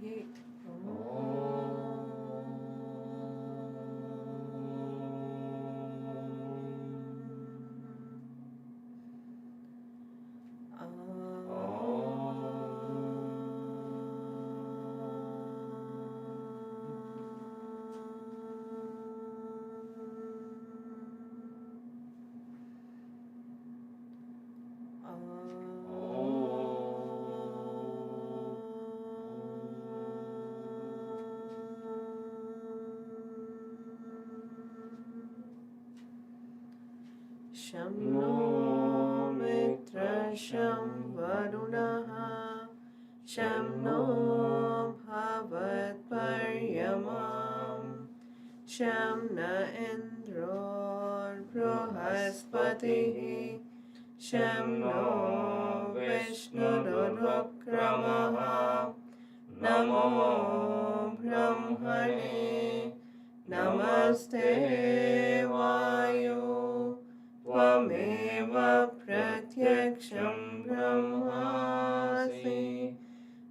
create. शं no मित्रशं वरुणः शं no भवत्पर्यमां शं न इन्द्रो बृहस्पतिः शं नो विष्णुरुक्रमः नमो ब्रह्मणे नमस्ते वायो त्वमेव प्रत्यक्षं ब्रह्मासि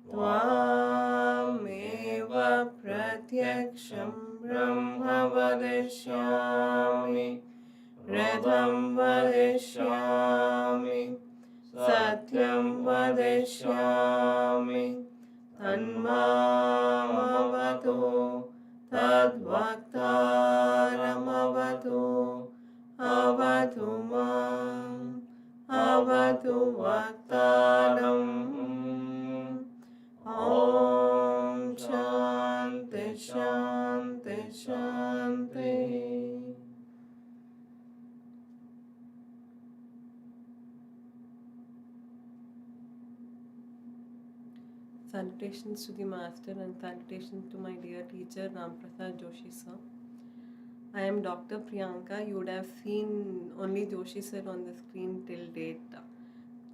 त्वामेव प्रत्यक्षं ब्रह्म वदिष्यामि हृदं वदिष्यामि सत्यं वदिष्यामि तन्मामवतु तद्वक्तारमवतु अवतु माम् अवतु वक्तारम् ॐ शान्ति शान्ति शान्ति. Salutations to the Master and salutations to my dear teacher Ramprasad Joshi sir. I am Dr. Priyanka. You would have seen only Joshi sir on the screen till date.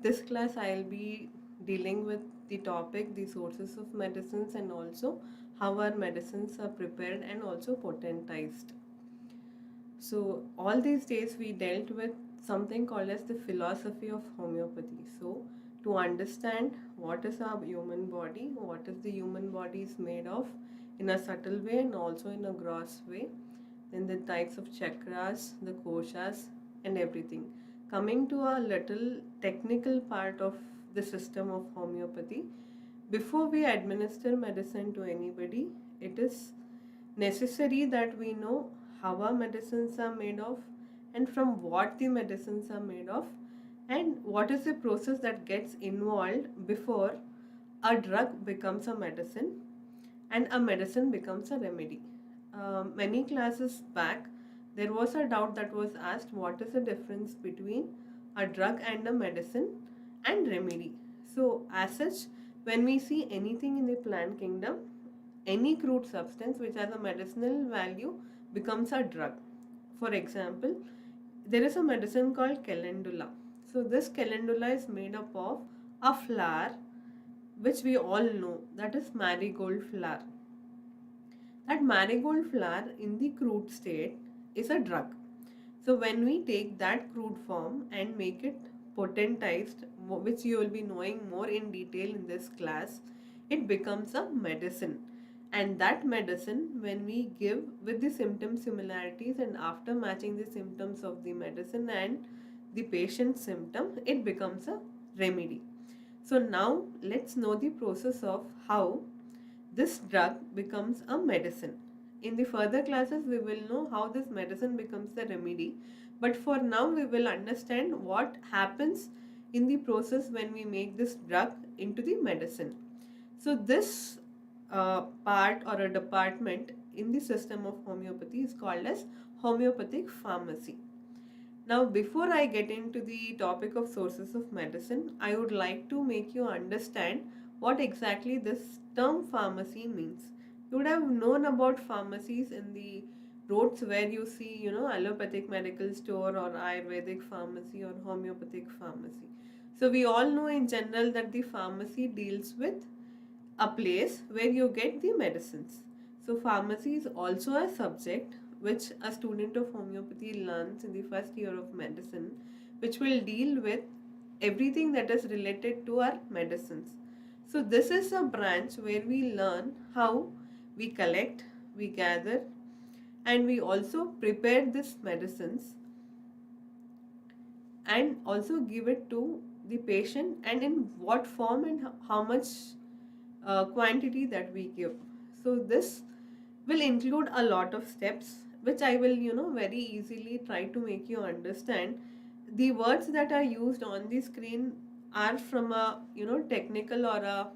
This class I will be dealing with the topic, the sources of medicines, and also how our medicines are prepared and also potentized. So all these days we dealt with something called as the philosophy of homeopathy. So to understand what is our human body, what is the human body is made of in a subtle way and also in a gross way, then the types of chakras, the koshas and everything. Coming to a little technical part of the system of homeopathy, before we administer medicine to anybody, it is necessary that we know how our medicines are made of and from what the medicines are made of and what is the process that gets involved before a drug becomes a medicine and a medicine becomes a remedy. Many classes back, there was a doubt that was asked, what is the difference between a drug and a medicine and remedy? So as such, when we see anything in the plant kingdom, any crude substance which has a medicinal value becomes a drug. For example, there is a medicine called calendula. So this calendula is made up of a flower which we all know, that is marigold flower. That marigold flower in the crude state is a drug. So when we take that crude form and make it potentized, which you will be knowing more in detail in this class, it becomes a medicine. And that medicine, when we give with the symptom similarities and after matching the symptoms of the medicine and the patient's symptom, it becomes a remedy. So now let's know the process of how this drug becomes a medicine. In the further classes, we will know how this medicine becomes the remedy. But for now, we will understand what happens in the process when we make this drug into the medicine. So this part or a department in the system of homeopathy is called as homeopathic pharmacy. Now, before I get into the topic of sources of medicine, I would like to make you understand what exactly this term pharmacy means. You would have known about pharmacies in the roads where you see, allopathic medical store or Ayurvedic pharmacy or homeopathic pharmacy. So we all know in general that the pharmacy deals with a place where you get the medicines. So pharmacy is also a subject which a student of homeopathy learns in the first year of medicine, which will deal with everything that is related to our medicines. So this is a branch where we learn how we collect, we gather, and we also prepare these medicines and also give it to the patient, and in what form and how much quantity that we give. So this will include a lot of steps which I will very easily try to make you understand. The words that are used on the screen are from a technical or a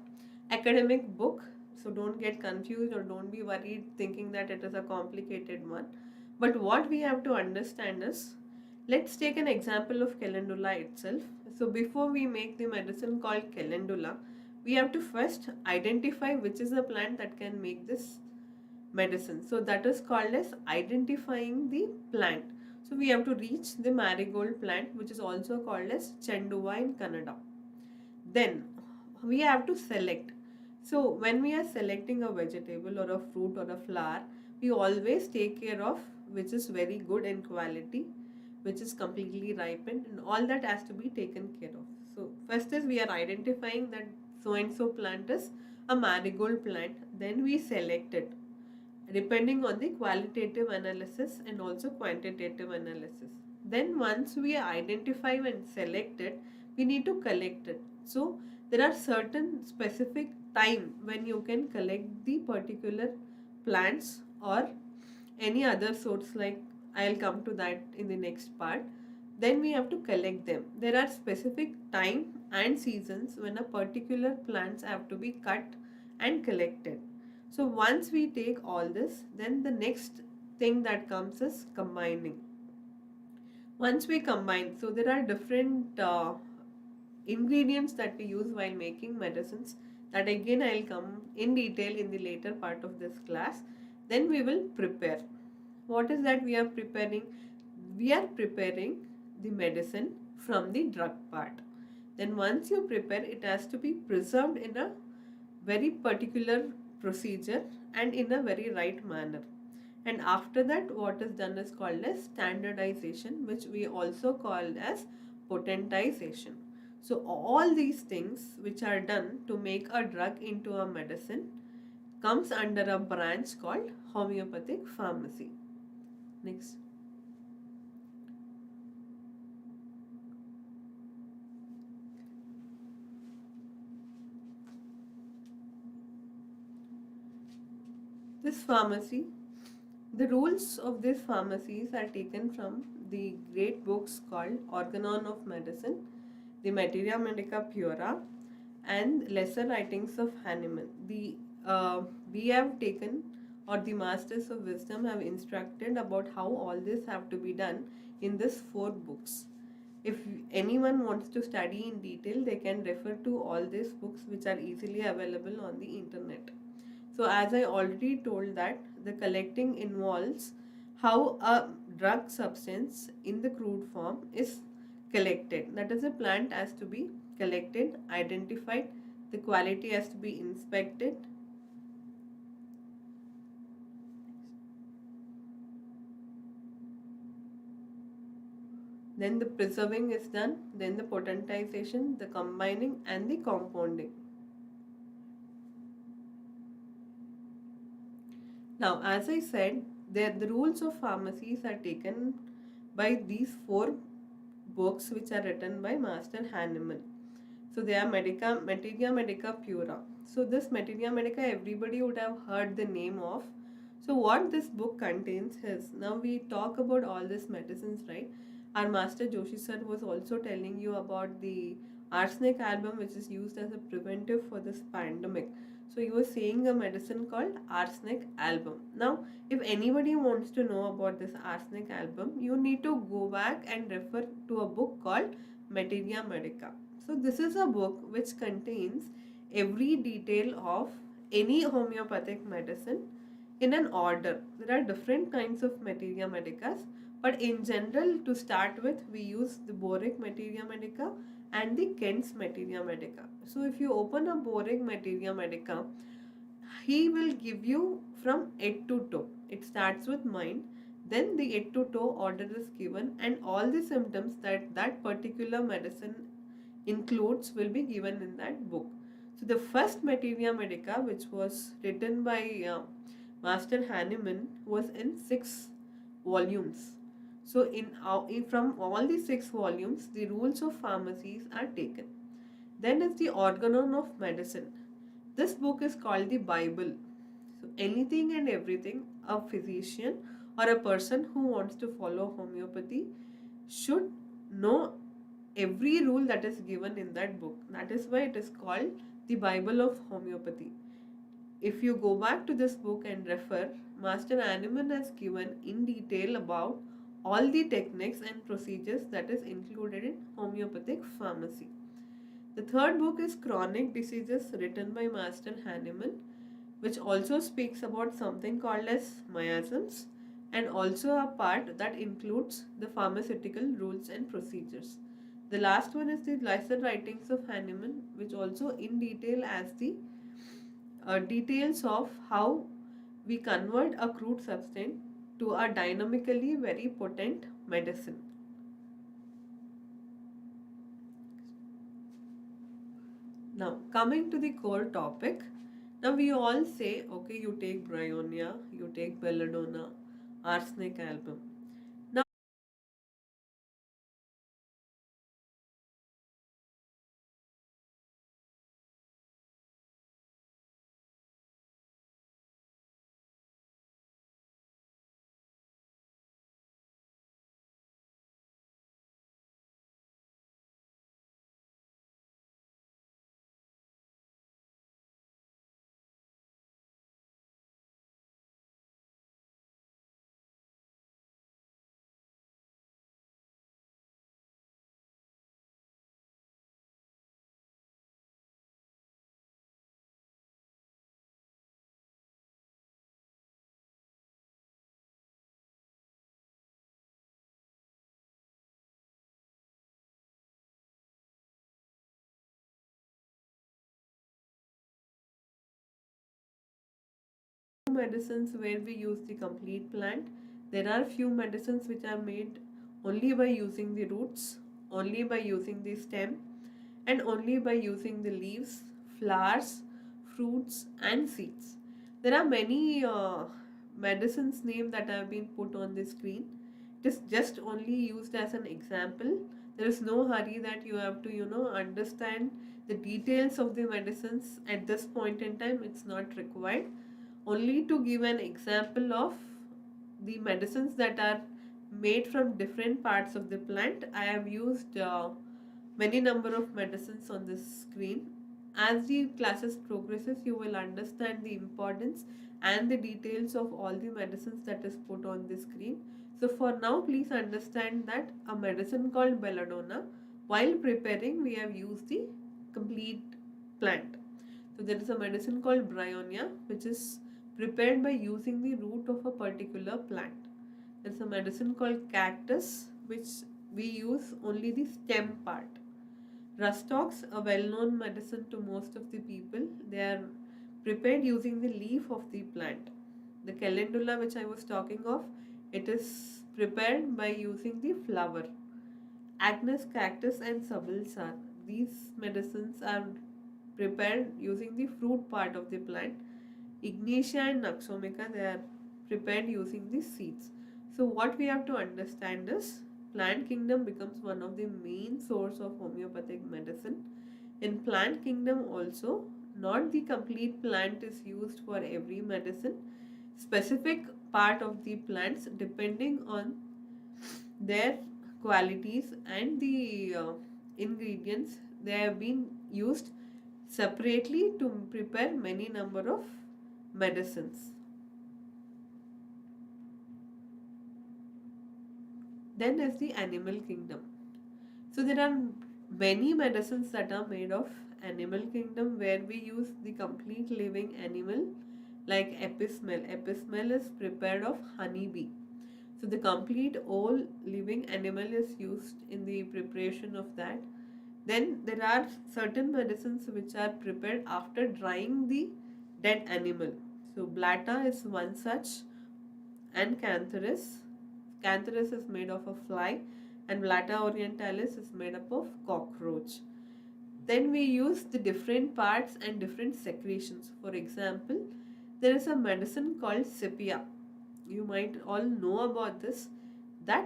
academic book, so don't get confused or don't be worried thinking that it is a complicated one. But what we have to understand is, let's take an example of calendula itself. So before we make the medicine called calendula, we have to first identify which is the plant that can make this medicine. So that is called as identifying the plant. So we have to reach the marigold plant, which is also called as Chenduva in Kannada. Then we have to select. So when we are selecting a vegetable or a fruit or a flower, we always take care of which is very good in quality, which is completely ripened, and all that has to be taken care of. So first is we are identifying that so and so plant is a marigold plant. Then we select it depending on the qualitative analysis and also quantitative analysis. Then once we identify and select it, we need to collect it. So there are certain specific time when you can collect the particular plants or any other sorts, like I'll come to that in the next part. Then we have to collect them. There are specific time and seasons when a particular plants have to be cut and collected. So once we take all this, then the next thing that comes is combining. Once we combine, so there are different ingredients that we use while making medicines, that again I'll come in detail in the later part of this class. Then we will prepare. What is that we are preparing? We are preparing the medicine from the drug part. Then once you prepare, it has to be preserved in a very particular procedure and in a very right manner. And after that, what is done is called as standardization, which we also call as potentization. So all these things which are done to make a drug into a medicine comes under a branch called homeopathic pharmacy. Next. This pharmacy, the rules of these pharmacies are taken from the great books called Organon of Medicine, the Materia Medica Pura, and lesser writings of Hahnemann. We have taken, or the masters of wisdom have instructed about how all this have to be done in these four books. If anyone wants to study in detail, they can refer to all these books which are easily available on the internet. So as I already told that the collecting involves how a drug substance in the crude form is collected. That is, a plant has to be collected, identified, the quality has to be inspected. Then the preserving is done, then the potentization, the combining and the compounding. Now, as I said, the rules of pharmacies are taken by these four books which are written by Master Hahnemann. So they are Materia Medica Pura. So this Materia Medica everybody would have heard the name of. So what this book contains is, now we talk about all these medicines, right? Our Master Joshi sir was also telling you about the arsenic album which is used as a preventive for this pandemic. So he was saying a medicine called arsenic album. Now if anybody wants to know about this arsenic album, you need to go back and refer to a book called Materia Medica. So this is a book which contains every detail of any homeopathic medicine in an order. There are different kinds of Materia Medicas, but in general, to start with, we use the Boric Materia Medica and the Kent's Materia Medica. So if you open a Boric Materia Medica, he will give you from head to toe. It starts with mind, then the head to toe order is given, and all the symptoms that that particular medicine includes will be given in that book. So the first Materia Medica, which was written by Master Hahnemann, was in 6 volumes. So from all the 6 volumes, the rules of pharmacies are taken. Then is the Organon of Medicine. This book is called the Bible. So anything and everything a physician or a person who wants to follow homeopathy should know every rule that is given in that book. That is why it is called the Bible of Homeopathy. If you go back to this book and refer, Master Hahnemann has given in detail about all the techniques and procedures that is included in homeopathic pharmacy. The third book is Chronic Diseases, written by Master Hahnemann, which also speaks about something called as miasms, and also a part that includes the pharmaceutical rules and procedures. The last one is the Lesser Writings of Hahnemann, which also in detail has the details of how we convert a crude substance to a dynamically very potent medicine. Now, coming to the core topic, now we all say, okay, you take bryonia, you take belladonna, arsenic album. Now, medicines where we use the complete plant. There are few medicines which are made only by using the roots, only by using the stem, and only by using the leaves, flowers, fruits, and seeds. There are many medicines name that have been put on the screen. It is just only used as an example. There is no hurry that you have to, understand the details of the medicines at this point in time. It's not required. Only to give an example of the medicines that are made from different parts of the plant, I have used many number of medicines on this screen. As the classes progresses, you will understand the importance and the details of all the medicines that is put on the screen. So for now, please understand that a medicine called belladonna, while preparing, we have used the complete plant. So there is a medicine called bryonia, which is prepared by using the root of a particular plant. There is a medicine called cactus, which we use only the stem part. Rustox, a well-known medicine to most of the people, they are prepared using the leaf of the plant. The calendula, which I was talking of, it is prepared by using the flower. Agnus cactus and sabilsar. These medicines are prepared using the fruit part of the plant. Ignatia and Naxomica, they are prepared using the seeds. So what we have to understand is plant kingdom becomes one of the main source of homeopathic medicine. In plant kingdom also, not the complete plant is used for every medicine. Specific part of the plants depending on their qualities and the ingredients, they have been used separately to prepare many number of medicines. Then is the animal kingdom. So there are many medicines that are made of animal kingdom where we use the complete living animal like epismel. Epismel is prepared of honeybee. So the complete whole living animal is used in the preparation of that. Then there are certain medicines which are prepared after drying the dead animal. So Blatta is one such, and Cantharus. Cantharus is made of a fly, and Blatta orientalis is made up of cockroach. Then we use the different parts and different secretions. For example, there is a medicine called sepia. You might all know about this. That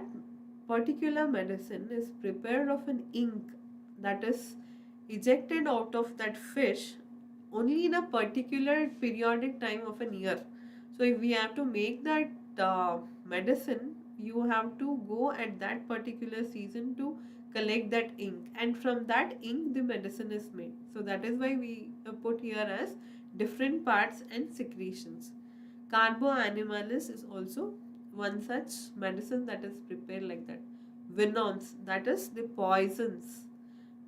particular medicine is prepared of an ink that is ejected out of that fish only in a particular periodic time of an year. So if we have to make that medicine, you have to go at that particular season to collect that ink, and from that ink the medicine is made. So that is why we put here as different parts and secretions. Carbo animalis is also one such medicine that is prepared like that. Venoms, that is the poisons.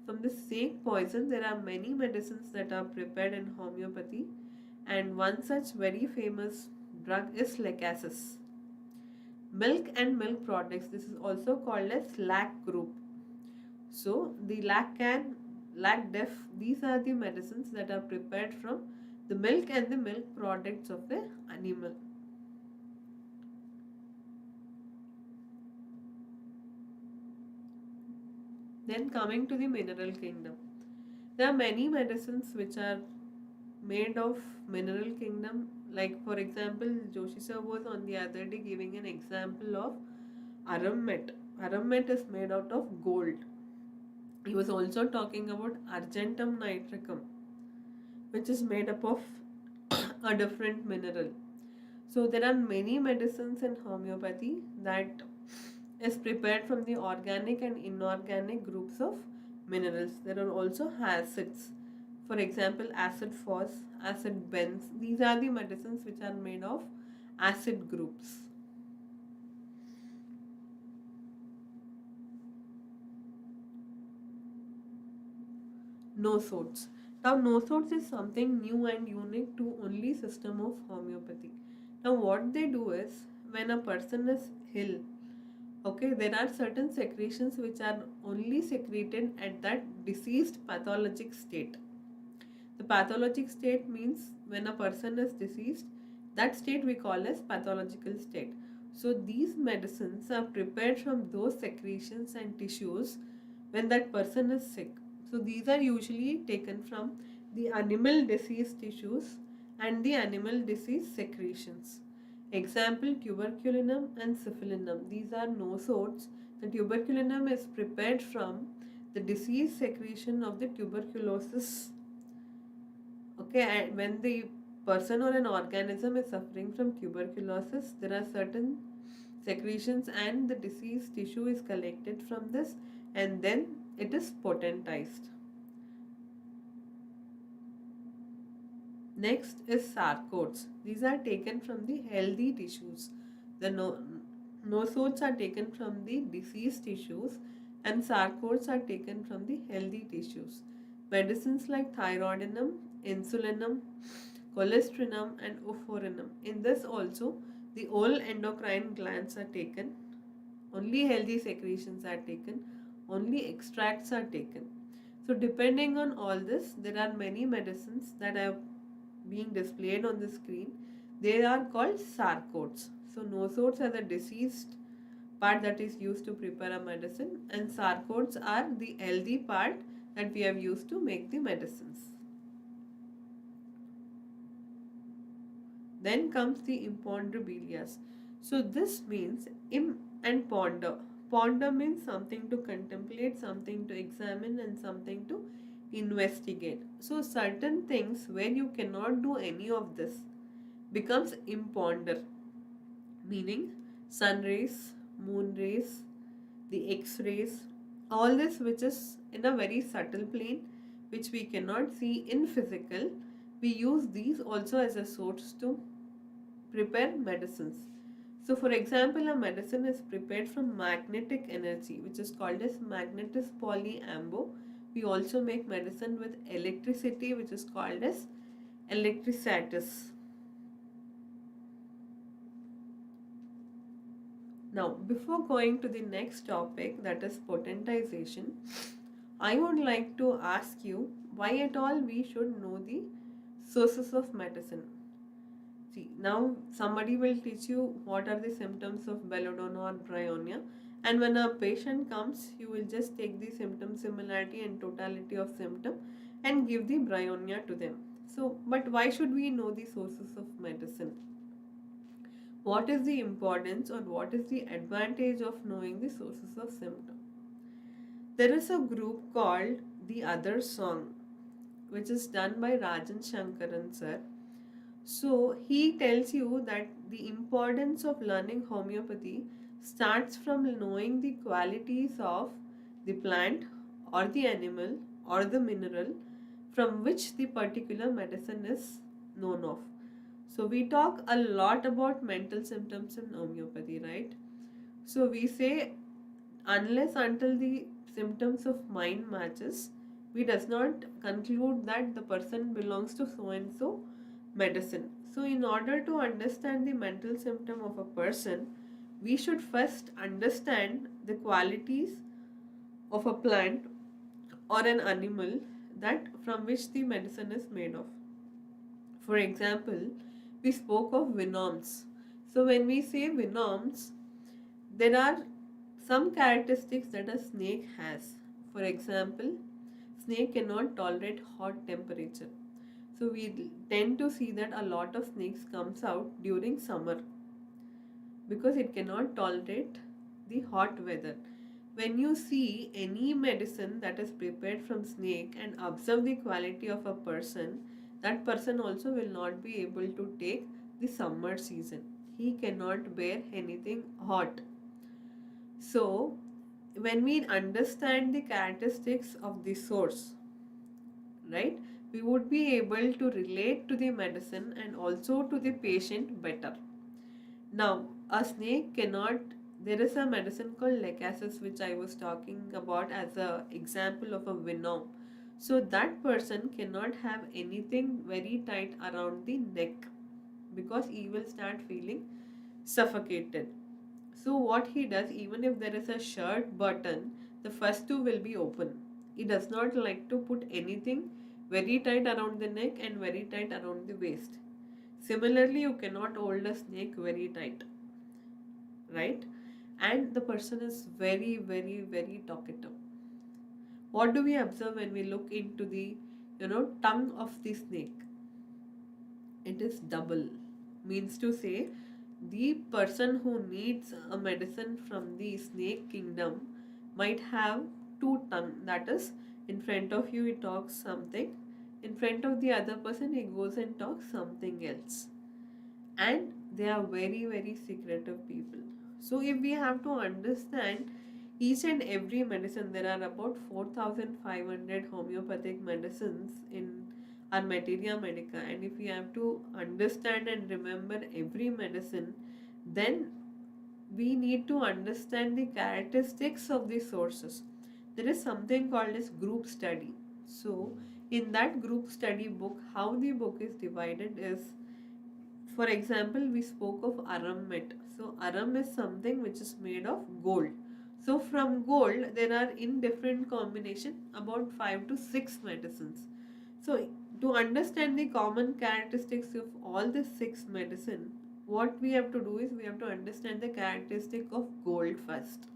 From the same poison, there are many medicines that are prepared in homeopathy, and one such very famous drug is lacasis. Milk and milk products, this is also called as LAC group. So the lacan, lac def, these are the medicines that are prepared from the milk and the milk products of the animal. Then coming to the mineral kingdom. There are many medicines which are made of mineral kingdom. Like for example, Joshi sir was on the other day giving an example of arammet. Arammet is made out of gold. He was also talking about argentum nitricum, which is made up of a different mineral. So there are many medicines in homeopathy that is prepared from the organic and inorganic groups of minerals. There are also acids. For example, acid phos, acid benz. These are the medicines which are made of acid groups. Nosodes. Now, nosodes is something new and unique to only system of homeopathy. Now, what they do is when a person is ill, okay, there are certain secretions which are only secreted at that diseased pathologic state. The pathologic state means when a person is deceased, that state we call as pathological state. So these medicines are prepared from those secretions and tissues when that person is sick. So these are usually taken from the animal disease tissues and the animal disease secretions. Example, tuberculinum and syphilinum. These are nosodes. The tuberculinum is prepared from the disease secretion of the tuberculosis. Okay, and when the person or an organism is suffering from tuberculosis, there are certain secretions and the diseased tissue is collected from this, and then it is potentized. Next is sarcodes. These are taken from the healthy tissues. The nosodes are taken from the diseased tissues, and sarcodes are taken from the healthy tissues. Medicines like thyroidinum, insulinum, colestrinum, and ophorinum. In this also, the all endocrine glands are taken. Only healthy secretions are taken. Only extracts are taken. So depending on all this, there are many medicines that are being displayed on the screen. They are called sarcodes. So nosodes are the diseased part that is used to prepare a medicine, and sarcodes are the healthy part that we have used to make the medicines. Then comes the imponderabilias. So this means im and ponder. Ponder means something to contemplate, something to examine, and something to investigate. So certain things where you cannot do any of this becomes imponder, meaning sun rays, moon rays, the x-rays, all this which is in a very subtle plane which we cannot see in physical, we use these also as a source to prepare medicines. So for example, a medicine is prepared from magnetic energy, which is called as magnetis polyambo. We also make medicine with electricity, which is called as electricatus. Now, before going to the next topic, that is potentization, I would like to ask you why at all we should know the sources of medicine. See, now somebody will teach you what are the symptoms of belladonna or bryonia, And when a patient comes, you will just take the symptom similarity and totality of symptom and give the bryonia to them. So, but why should we know the sources of medicine? What is the importance or what is the advantage of knowing the sources of symptom? There is a group called The Other Song, which is done by Rajan Shankaran sir. So he tells you that the importance of learning homeopathy starts from knowing the qualities of the plant or the animal or the mineral from which the particular medicine is known of. So we talk a lot about mental symptoms in homeopathy, right? So we say unless until the symptoms of mind matches, we does not conclude that the person belongs to so and so medicine. So in order to understand the mental symptom of a person, we should first understand the qualities of a plant or an animal that from which the medicine is made of. For example, we spoke of venoms. So when we say venoms, there are some characteristics that a snake has. For example, snake cannot tolerate hot temperature. So we tend to see that a lot of snakes comes out during summer because it cannot tolerate the hot weather. When you see any medicine that is prepared from snake and observe the quality of a person, that person also will not be able to take the summer season. He cannot bear anything hot. So, when we understand the characteristics of the source, right, we would be able to relate to the medicine and also to the patient better. Now, a snake cannot. There is a medicine called Lachesis, which I was talking about as a example of a venom. So that person cannot have anything very tight around the neck because he will start feeling suffocated. So what he does, even if there is a shirt button, the first two will be open. He does not like to put anything very tight around the neck and very tight around the waist. Similarly, you cannot hold a snake very tight, right? And the person is very, very, very talkative. What do we observe when we look into the, tongue of the snake? It is double. Means to say, the person who needs a medicine from the snake kingdom might have two tongue. That is, in front of you he talks something, in front of the other person he goes and talks something else. And they are very, very secretive people. So if we have to understand each and every medicine, there are about 4500 homeopathic medicines in our materia medica, and if we have to understand and remember every medicine, then we need to understand the characteristics of the sources. There is something called as group study. So in that group study book, how the book is divided is, for example, we spoke of aram-met. So aram is something which is made of gold. So from gold, there are in different combination about 5 to 6 medicines. So to understand the common characteristics of all the 6 medicine, what we have to do is we have to understand the characteristic of gold first.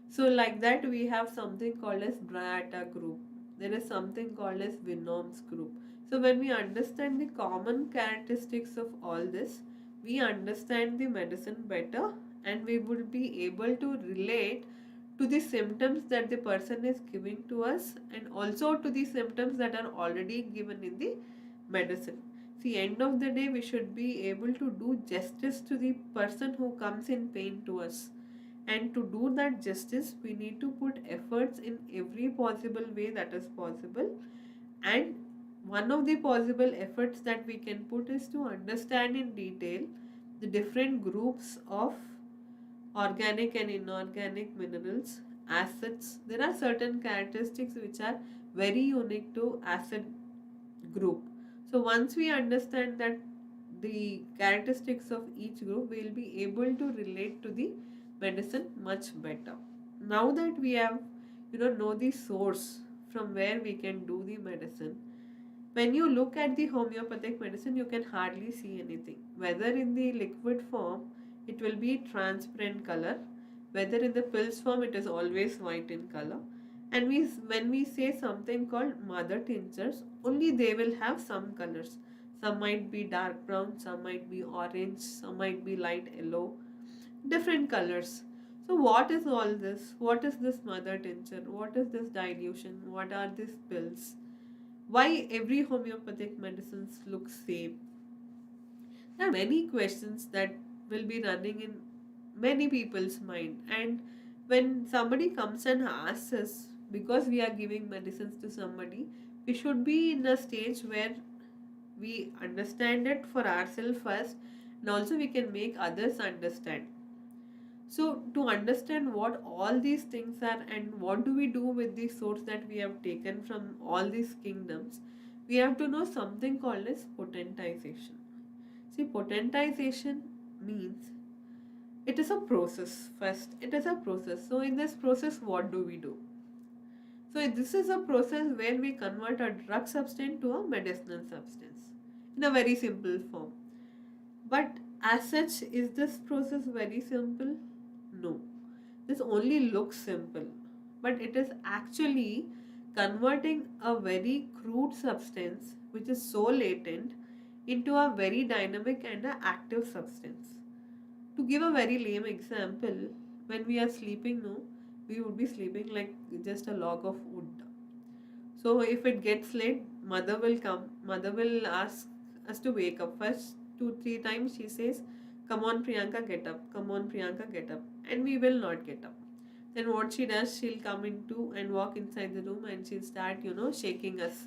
So like that we have something called as Bryata group. There is something called as Venoms group. So when we understand the common characteristics of all this, we understand the medicine better and we will be able to relate to the symptoms that the person is giving to us and also to the symptoms that are already given in the medicine. See, end of the day, we should be able to do justice to the person who comes in pain to us, and to do that justice, we need to put efforts in every possible way that is possible. And one of the possible efforts that we can put is to understand in detail the different groups of organic and inorganic minerals, acids. There are certain characteristics which are very unique to acid group. So once we understand that the characteristics of each group, we will be able to relate to the medicine much better. Now that we have, know the source from where we can do the medicine, when you look at the homeopathic medicine, you can hardly see anything. Whether in the liquid form, it will be transparent color. Whether in the pills form, it is always white in color. And when we say something called mother tinctures, only they will have some colors. Some might be dark brown, some might be orange, some might be light yellow, different colors. So what is all this? What is this mother tincture? What is this dilution? What are these pills? Why every homeopathic medicines look same? There are many questions that will be running in many people's mind, and when somebody comes and asks us, because we are giving medicines to somebody, we should be in a stage where we understand it for ourselves first, and also we can make others understand. So, to understand what all these things are and what do we do with the source that we have taken from all these kingdoms, we have to know something called as potentization. See, potentization means it is a process. First, it is a process. So, in this process, what do we do? So, this is a process where we convert a drug substance to a medicinal substance in a very simple form. But as such, is this process very simple? No. This only looks simple, but it is actually converting a very crude substance which is so latent into a very dynamic and a active substance. To give a very lame example, when we are sleeping, no, we would be sleeping like just a log of wood. So if it gets late, mother will come. Mother will ask us to wake up. First 2-3 times she says, "Come on, Priyanka, get up. Come on, Priyanka, get up," and we will not get up. Then what she does, she'll come into and walk inside the room and she'll start, shaking us.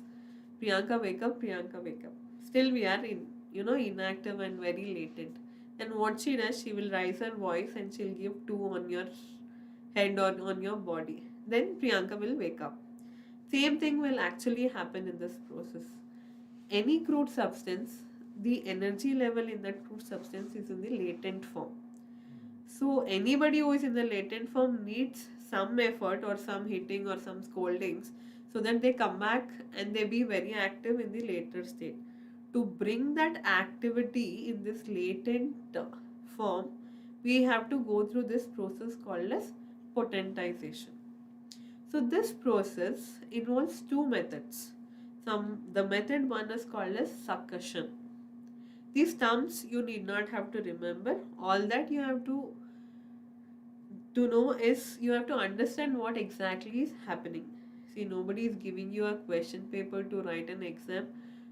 Priyanka, wake up. Priyanka, wake up. Still we are inactive and very latent. Then what she does, she will raise her voice and she'll give two on your head or on your body. Then Priyanka will wake up. Same thing will actually happen in this process. Any crude substance, the energy level in that crude substance is in the latent form. So anybody who is in the latent form needs some effort or some hitting or some scoldings so that they come back and they be very active in the later state. To bring that activity in this latent form, we have to go through this process called as potentization. So this process involves two methods. The method one is called as succussion. These terms you need not have to remember. All that you have to know is you have to understand what exactly is happening. See, nobody is giving you a question paper to write an exam.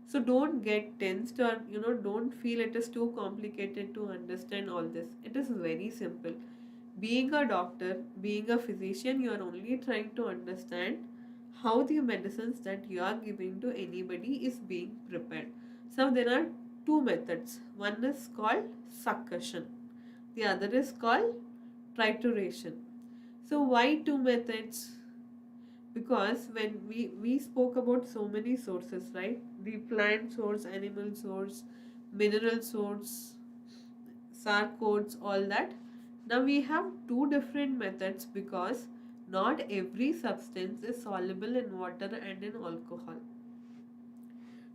So don't get tensed or don't feel it is too complicated to understand all this. It is very simple. Being a doctor, being a physician, you are only trying to understand how the medicines that you are giving to anybody is being prepared. So there are two methods. One is called succussion. The other is called trituration. So why two methods? Because when we spoke about so many sources, right? The plant source, animal source, mineral source, sarcodes, all that. Now we have two different methods because not every substance is soluble in water and in alcohol.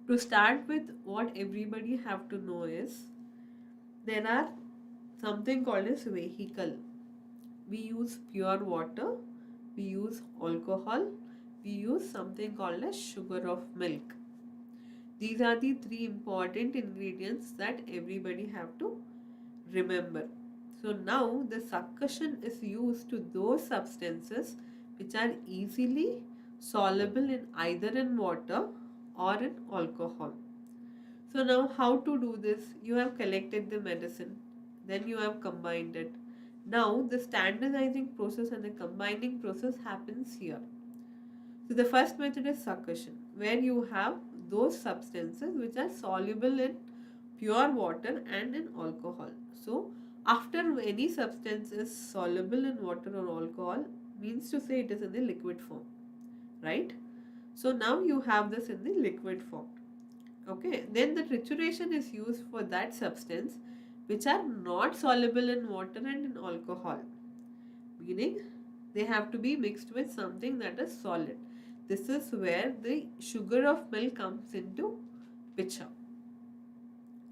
To start with, what everybody have to know is there are something called as vehicle. We use pure water, we use alcohol, we use something called as sugar of milk. These are the three important ingredients that everybody have to remember. So now the succussion is used to those substances which are easily soluble in either in water or in alcohol. So now how to do this? You have collected the medicine, then you have combined it. Now the standardizing process and the combining process happens here. So the first method is succussion, where you have those substances which are soluble in pure water and in alcohol. So after any substance is soluble in water or alcohol, means to say it is in the liquid form, right? So now you have this in the liquid form. Okay, then the trituration is used for that substance which are not soluble in water and in alcohol, meaning they have to be mixed with something that is solid. This is where the sugar of milk comes into picture.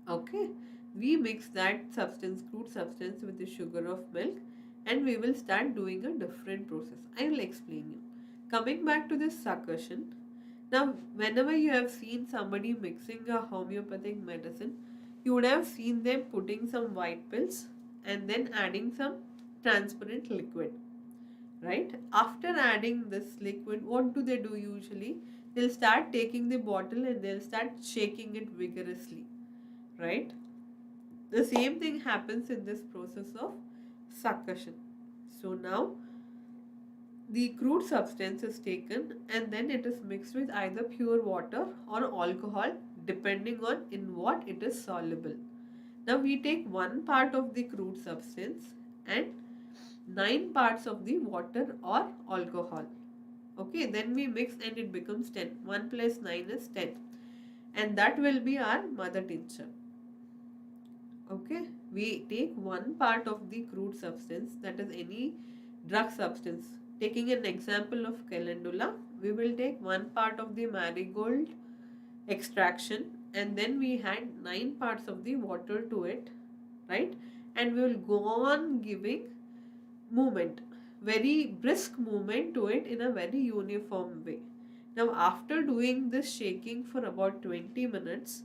Okay, we mix that substance, crude substance, with the sugar of milk and we will start doing a different process. I will explain you. Coming back to this succussion, now whenever you have seen somebody mixing a homeopathic medicine, you would have seen them putting some white pills and then adding some transparent liquid, right? After adding this liquid, what do they do usually? They'll start taking the bottle and they'll start shaking it vigorously, right? The same thing happens in this process of succussion. So now the crude substance is taken and then it is mixed with either pure water or alcohol depending on in what it is soluble. Now we take one part of the crude substance and 9 parts of the water or alcohol. Okay, then we mix and it becomes 10. 1 plus 9 is 10. And that will be our mother tincture. Okay, we take one part of the crude substance, that is any drug substance. Taking an example of calendula, we will take one part of the marigold extraction and then we had 9 parts of the water to it, right? And we will go on giving movement, very brisk movement to it in a very uniform way. Now after doing this shaking for about 20 minutes,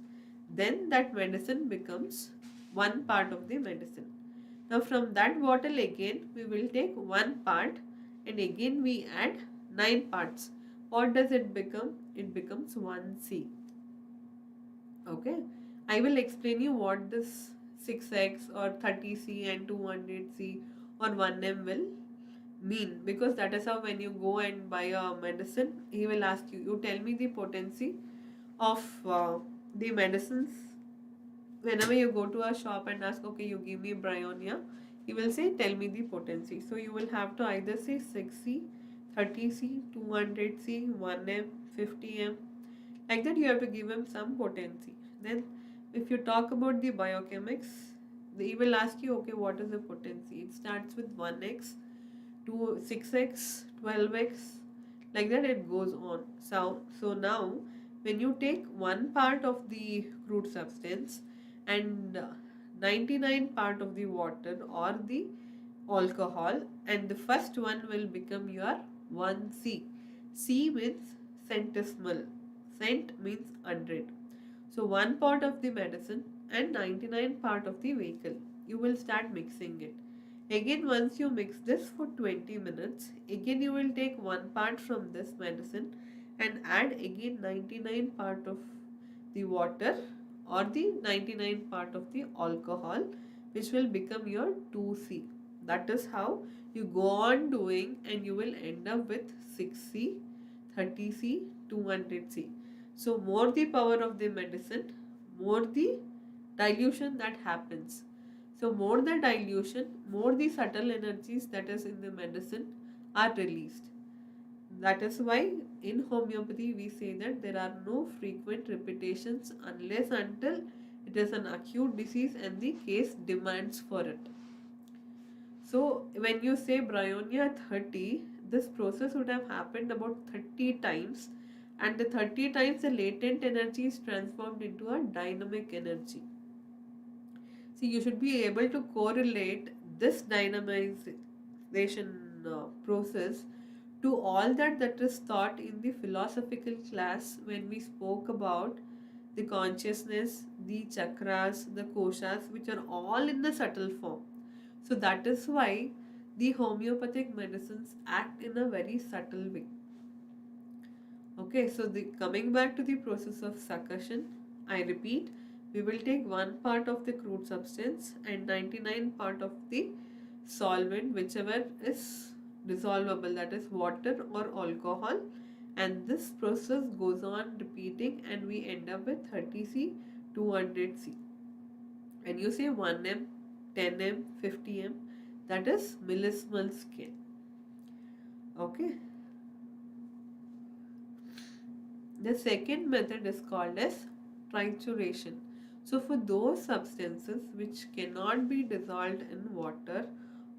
then that medicine becomes one part of the medicine. Now from that bottle again we will take one part and again we add 9 parts. What does it become? It becomes 1C. Okay, I will explain you what this 6x or 30C and 200C or 1M will mean, because that is how when you go and buy a medicine, he will ask you tell me the potency of the medicines. Whenever you go to a shop and ask, okay, you give me Bryonia, he will say, tell me the potency. So you will have to either say 6C, 30C, 200C, 1M, 50M. Like that, you have to give him some potency. Then, if you talk about the biochemics, he will ask you, okay, what is the potency? It starts with 1x, 6x, 12x, like that it goes on. So now, when you take one part of the crude substance and 99 part of the water or the alcohol, and the first one will become your 1C. C means centesimal. Cent means 100. So one part of the medicine and 99 part of the vehicle. You will start mixing it. Again, once you mix this for 20 minutes, again you will take one part from this medicine and add again 99 part of the water or the 99 part of the alcohol, which will become your 2C. That is how you go on doing and you will end up with 6C, 30C, 200C. So more the power of the medicine, more the dilution that happens. So more the dilution, more the subtle energies that is in the medicine are released. That is why in homeopathy we say that there are no frequent repetitions unless until it is an acute disease and the case demands for it. So when you say Bryonia 30, this process would have happened about 30 times, and the 30 times the latent energy is transformed into a dynamic energy. See, you should be able to correlate this dynamization process to all that is taught in the philosophical class when we spoke about the consciousness, the chakras, the koshas, which are all in the subtle form. So that is why the homeopathic medicines act in a very subtle way. Okay, so coming back to the process of succussion, I repeat, we will take one part of the crude substance and 99 part of the solvent, whichever is dissolvable, that is water or alcohol, and this process goes on repeating and we end up with 30C, 200C. And you say 1M, 10M, 50M, that is millisimal scale. Okay. The second method is called as trituration. So for those substances which cannot be dissolved in water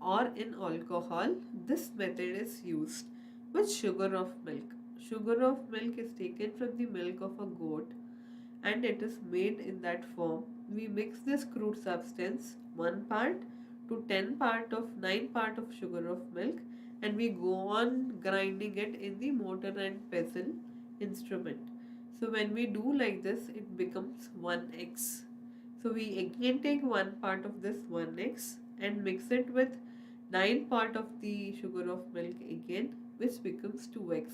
or in alcohol, this method is used with sugar of milk. Sugar of milk is taken from the milk of a goat and it is made in that form. We mix this crude substance, one part to 9 part of sugar of milk, and we go on grinding it in the mortar and pestle instrument. So when we do like this, it becomes 1x. So we again take 1 part of this 1x and mix it with 9 part of the sugar of milk again, which becomes 2x.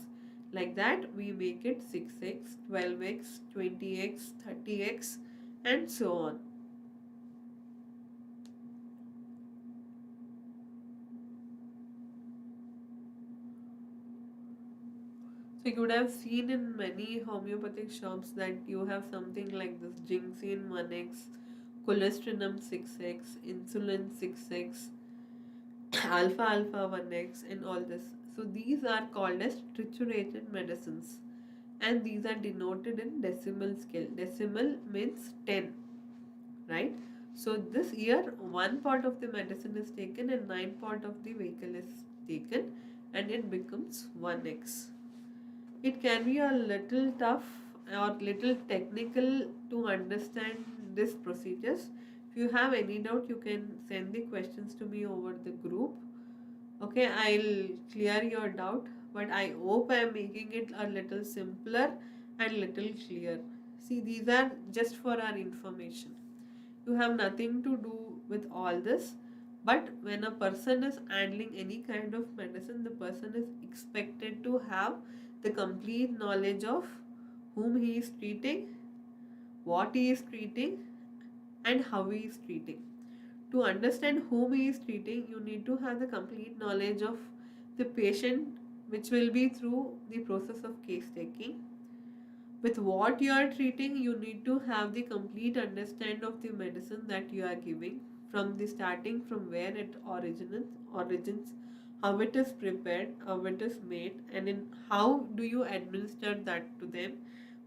Like that we make it 6x, 12x, 20x, 30x, and so on. So you would have seen in many homeopathic shops that you have something like this: ginseng 1x, colostrinum 6x, insulin 6x, alpha alpha 1x, and all this. So these are called as triturated medicines, and these are denoted in decimal scale. Decimal means 10, right? So this year 1 part of the medicine is taken and 9 part of the vehicle is taken, and it becomes 1x. It can be a little tough or little technical to understand this procedures. If you have any doubt, you can send the questions to me over the group. Okay, I'll clear your doubt, but I hope I am making it a little simpler and little clear. See, these are just for our information. You have nothing to do with all this, but when a person is handling any kind of medicine, the person is expected to have the complete knowledge of whom he is treating, what he is treating, and how he is treating. To understand whom he is treating, you need to have the complete knowledge of the patient, which will be through the process of case taking. With what you are treating, you need to have the complete understand of the medicine that you are giving, from the starting, from where it origins, how it is prepared, how it is made, and in how do you administer that to them.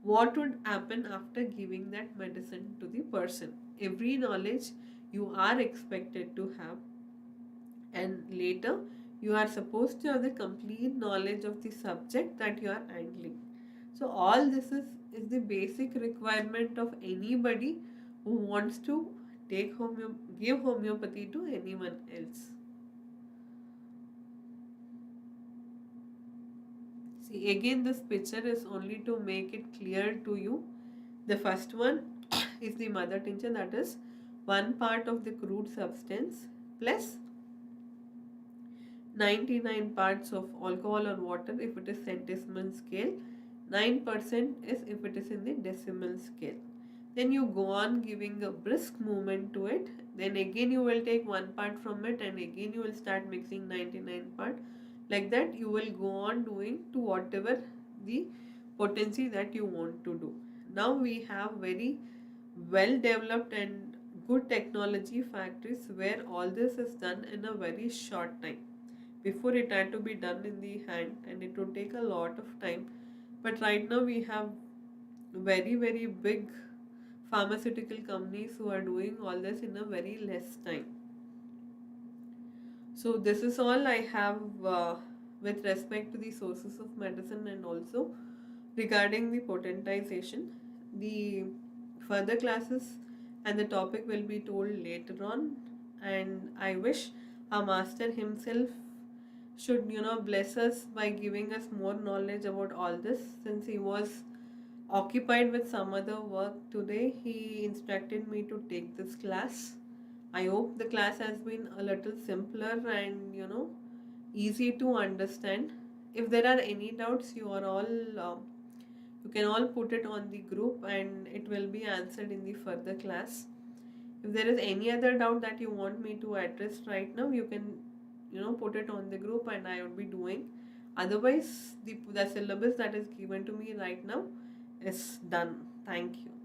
What would happen after giving that medicine to the person? Every knowledge you are expected to have, and later you are supposed to have the complete knowledge of the subject that you are handling. So all this is the basic requirement of anybody who wants to give homeopathy to anyone else. See, again, this picture is only to make it clear to you. The first one is the mother tincture, that is 1 part of the crude substance plus 99 parts of alcohol or water if it is centesimal scale, 9% is if it is in the decimal scale. Then you go on giving a brisk movement to it. Then again you will take 1 part from it, and again you will start mixing 99 part. Like that you will go on doing to whatever the potency that you want to do. Now we have very well developed and good technology factories where all this is done in a very short time. Before, it had to be done in the hand and it would take a lot of time, but right now we have very big pharmaceutical companies who are doing all this in a very less time. So this is all I have with respect to the sources of medicine, and also regarding the potentization. The further classes and the topic will be told later on, and I wish our master himself should bless us by giving us more knowledge about all this. Since he was occupied with some other work today, he instructed me to take this class. I hope the class has been a little simpler and easy to understand. If there are any doubts, you can all put it on the group and it will be answered in the further class. If there is any other doubt that you want me to address right now, you can put it on the group and I would be doing. Otherwise, the syllabus that is given to me right now is done. Thank you.